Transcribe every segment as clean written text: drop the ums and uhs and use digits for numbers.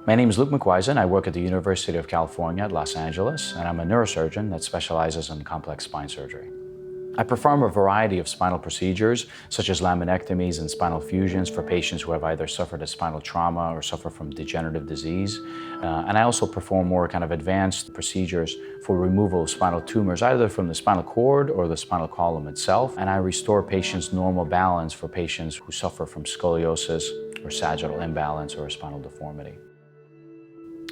My name is Macyszyn. I work at the University of California at Los Angeles, and I'm a neurosurgeon that specializes in complex spine surgery. I perform a variety of spinal procedures, such as laminectomies and spinal fusions for patients who have either suffered a spinal trauma or suffer from degenerative disease. And I also perform more kind of advanced procedures for removal of spinal tumors, either from the spinal cord or the spinal column itself. And I restore patients' normal balance for patients who suffer from scoliosis or sagittal imbalance or a spinal deformity.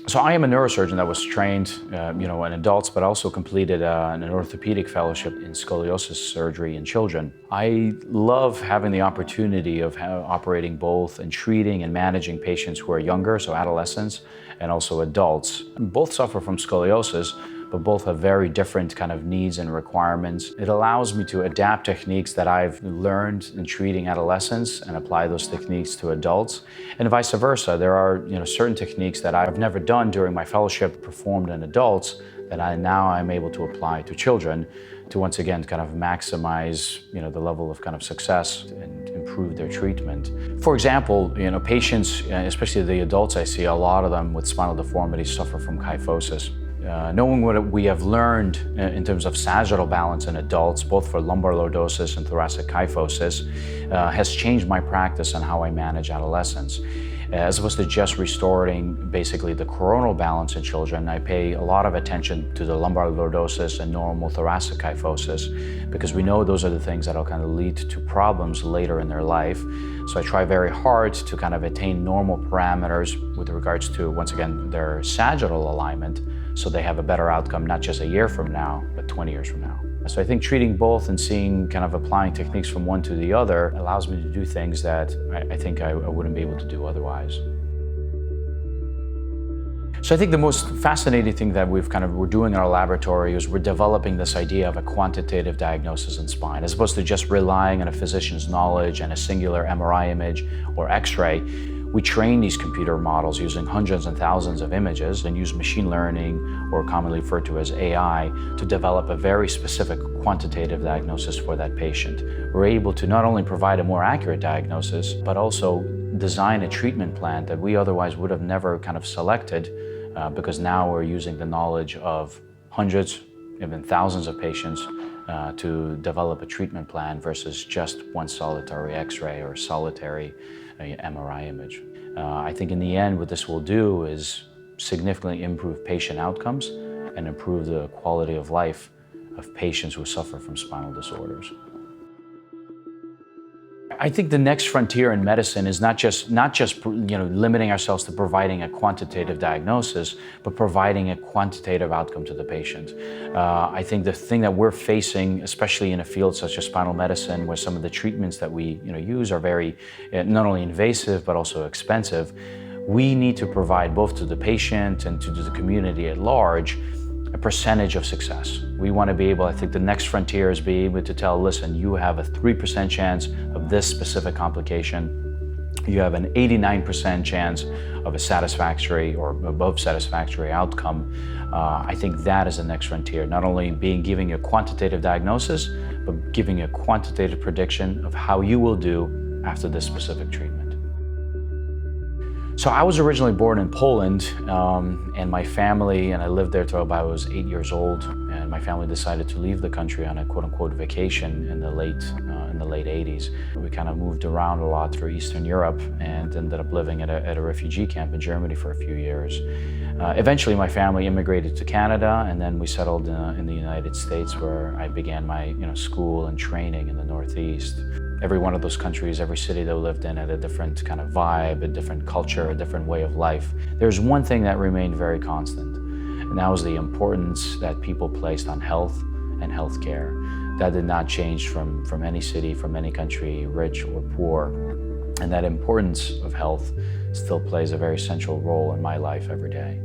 So I am a neurosurgeon that was trained, in adults, but also completed an orthopedic fellowship in scoliosis surgery in children. I love having the opportunity of operating both and treating and managing patients who are younger, so adolescents, and also adults. Both suffer from scoliosis, but both have very different kind of needs and requirements. It allows me to adapt techniques that I've learned in treating adolescents and apply those techniques to adults, and vice versa. There are certain techniques that I've never done during my fellowship performed in adults that I'm able to apply to children to once again kind of maximize the level of kind of success and improve their treatment. For example, patients, especially the adults I see, a lot of them with spinal deformities suffer from kyphosis. Knowing what we have learned in terms of sagittal balance in adults, both for lumbar lordosis and thoracic kyphosis, has changed my practice on how I manage adolescents. As opposed to just restoring basically the coronal balance in children, I pay a lot of attention to the lumbar lordosis and normal thoracic kyphosis, because we know those are the things that will kind of lead to problems later in their life. So I try very hard to kind of attain normal parameters with regards to, once again, their sagittal alignment, so they have a better outcome, not just a year from now, but 20 years from now. So I think treating both and seeing, kind of applying techniques from one to the other allows me to do things that I think I wouldn't be able to do otherwise. So I think the most fascinating thing that we're doing in our laboratory is we're developing this idea of a quantitative diagnosis in spine. As opposed to just relying on a physician's knowledge and a singular MRI image or X-ray, we train these computer models using hundreds and thousands of images and use machine learning, or commonly referred to as AI, to develop a very specific quantitative diagnosis for that patient. We're able to not only provide a more accurate diagnosis, but also design a treatment plan that we otherwise would have never kind of selected, because now we're using the knowledge of hundreds, even thousands of patients to develop a treatment plan versus just one solitary X-ray or solitary MRI image. I think in the end what this will do is significantly improve patient outcomes and improve the quality of life of patients who suffer from spinal disorders. I think the next frontier in medicine is not just limiting ourselves to providing a quantitative diagnosis, but providing a quantitative outcome to the patient. I think the thing that we're facing, especially in a field such as spinal medicine, where some of the treatments that we use are very not only invasive but also expensive, we need to provide both to the patient and to the community at large a percentage of success. We want to be able, I think the next frontier is be able to tell, listen, you have a 3% chance of this specific complication. You have an 89% chance of a satisfactory or above satisfactory outcome. I think that is the next frontier, not only giving you a quantitative diagnosis, but giving you a quantitative prediction of how you will do after this specific treatment. So I was originally born in Poland, and my family, and I lived there till about I was 8 years old, and my family decided to leave the country on a quote-unquote vacation in the late 80s. We kind of moved around a lot through Eastern Europe and ended up living at a refugee camp in Germany for a few years. Eventually my family immigrated to Canada, and then we settled in the United States, where I began my school and training in the Northeast. Every one of those countries, every city that we lived in had a different kind of vibe, a different culture, a different way of life. There's one thing that remained very constant, and that was the importance that people placed on health and healthcare. That did not change from any city, from any country, rich or poor. And that importance of health still plays a very central role in my life every day.